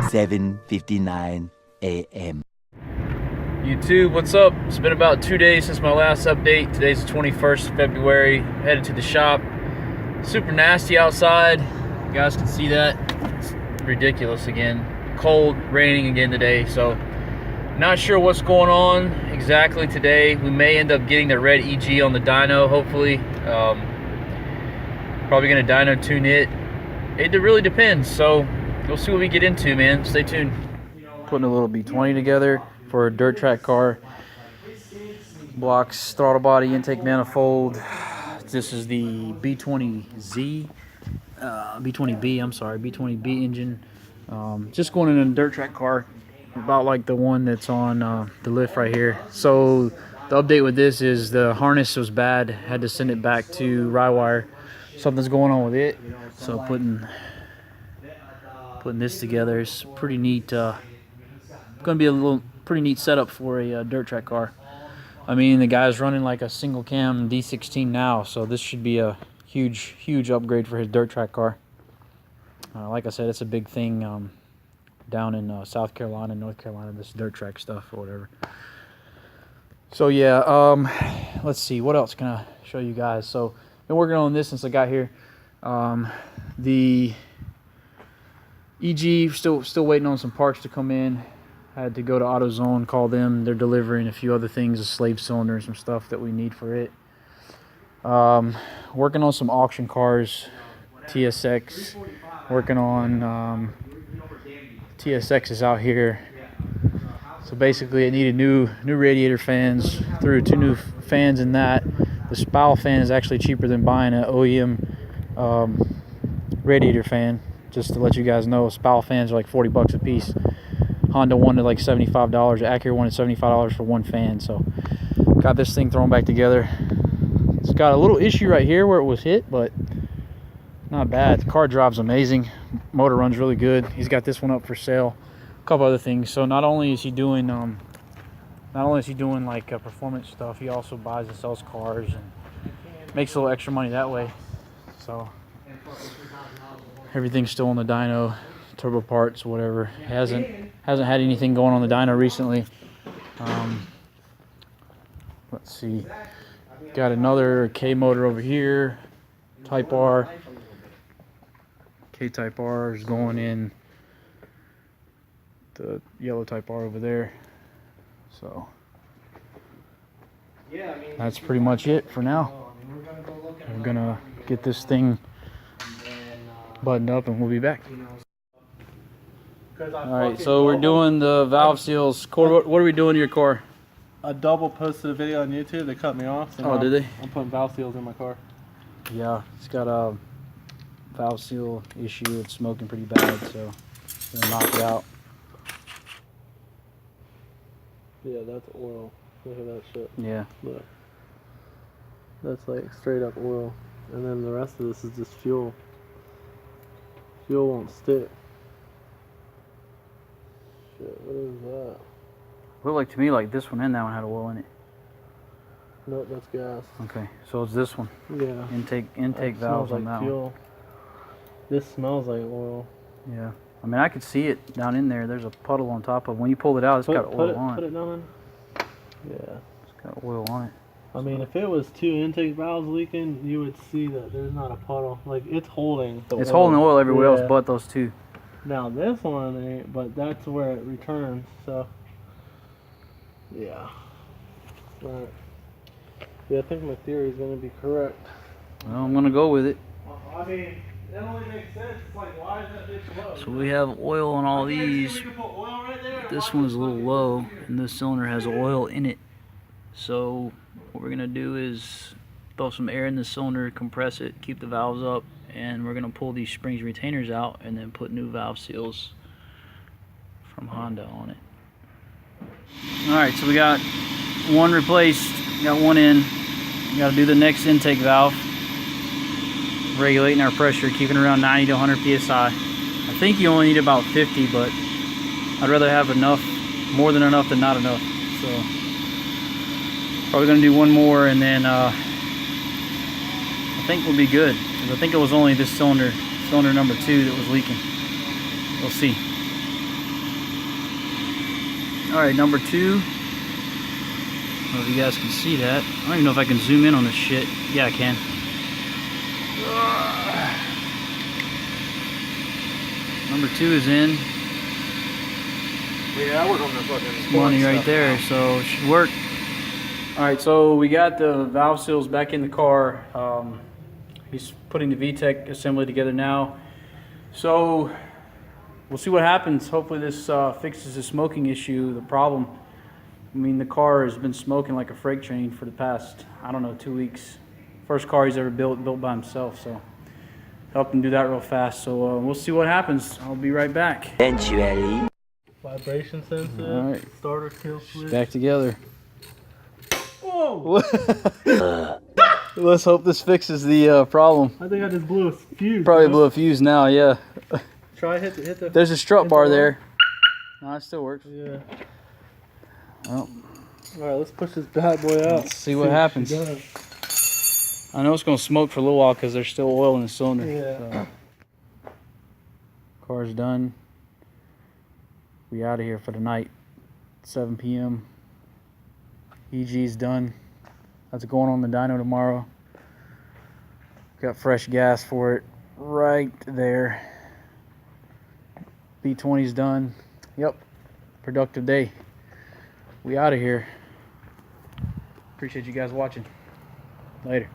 7:59 a.m. YouTube, what's up? It's been about 2 days since my last update. Today's the 21st of February. Headed to the shop. Super nasty outside. You guys can see that. It's ridiculous again. Cold, raining again today. So, not sure what's going on exactly today. We may end up getting the red EG on the dyno, hopefully. Probably gonna dyno tune it. It really depends. So, we'll see what we get into, man. Stay tuned. Putting a little B20 together for a dirt track car. Blocks, throttle body, intake manifold. This is the B20Z, B20B, I'm sorry, B20B engine. Just going in a dirt track car, about like the one that's on the lift right here. So the update with this is the harness was bad. Had to send it back to Rywire. Something's going on with it. So putting this together is pretty neat. Going to be a little pretty neat setup for a dirt track car. I mean, the guy's running like a single cam D16 now, so this should be a huge upgrade for his dirt track car. Like I said, it's a big thing down in South Carolina, North Carolina, this dirt track stuff or whatever. So yeah, let's see, what else can I show you guys? So been working on this since I got here. The EG, still waiting on some parts to come in. I had to go to AutoZone, call them. They're delivering a few other things, a slave cylinder and some stuff that we need for it. Working on some auction cars, TSX. Working on TSX is out here. So basically, it needed new radiator fans. Threw 2 new fans in that. The spowl fan is actually cheaper than buying an OEM radiator fan. Just to let you guys know, spowl fans are like 40 bucks a piece. Honda wanted like $75. Acura wanted $75 for one fan. So got this thing thrown back together. It's got a little issue right here where it was hit, but not bad. The car drives amazing. Motor runs really good. He's got this one up for sale. A couple other things. So not only is he doing like performance stuff, he also buys and sells cars and makes a little extra money that way. So everything's still on the dyno, turbo parts, whatever. Hasn't had anything going on the dyno recently. Let's see. Got another K motor over here. Type R. K Type R is going in the yellow Type R over there. So that's pretty much it for now. We're gonna get this thing buttoned up and we'll be back. Alright, so we're doing the valve seals. What are we doing to your car? A double posted a video on YouTube. They cut me off. So did they? I'm putting valve seals in my car. Yeah, it's got a valve seal issue. It's smoking pretty bad, so I'm gonna knock it out. Yeah, that's oil. Look at that shit. Yeah. Look. That's like straight up oil. And then the rest of this is just fuel. Fuel won't stick. Shit, what is that? Looked like to me like this one and that one had oil in it. Nope, that's gas. Okay, so it's this one. Yeah. Intake valves on that fuel. one. This smells like oil. Yeah. I mean, I could see it down in there. There's a puddle on top of it. When you pull it out, it's got oil on it. Put it down in. Yeah. It's got oil on it. I mean, if it was 2 intake valves leaking, you would see that there's not a puddle. Like, it's holding the oil. It's holding the oil everywhere else but those 2. Now, this one ain't, but that's where it returns, so. Yeah. Right. Yeah, I think my theory is going to be correct. Well, I'm going to go with it. I mean, that only makes sense. It's like, why is that bitch low? So we have oil on all these. This one is a little low, and this cylinder has oil in it. So what we're going to do is throw some air in the cylinder, compress it, keep the valves up, and we're going to pull these springs retainers out and then put new valve seals from Honda on it. Alright, so we got one replaced, got one in. We got to do the next intake valve. Regulating our pressure, keeping it around 90 to 100 psi. I think you only need about 50, but I'd rather have enough, more than enough than not enough. So probably gonna do one more, and then I think we'll be good. Because I think it was only this cylinder number 2 that was leaking. We'll see. All right, number 2. I don't know if you guys can see that. I don't even know if I can zoom in on this shit. Yeah, I can. Number 2 is in. Yeah, I work on the fucking Money right there, so it should work. All right, so we got the valve seals back in the car. He's putting the VTEC assembly together now. So we'll see what happens. Hopefully this fixes the smoking issue, the problem. I mean, the car has been smoking like a freight train for the past, I don't know, 2 weeks. First car he's ever built by himself, so helped him do that real fast. So we'll see what happens. I'll be right back. Eventually. Vibration sensor, All right. starter kill switch. Back together. Whoa! Let's hope this fixes the problem. I think I just blew a fuse. Probably bro. blew a fuse now, yeah. Try hit the. There's a strut hit bar the there. No, it still works. Yeah. Well, All right, let's push this bad boy out. let's see what happens. I know it's gonna smoke for a little while because there's still oil in the cylinder. Yeah. So. Car's done. We out of here for the night. 7 p.m. EG's done. That's going on the dyno tomorrow. Got fresh gas for it right there. B20's done. Yep. Productive day. We out of here. Appreciate you guys watching. Later.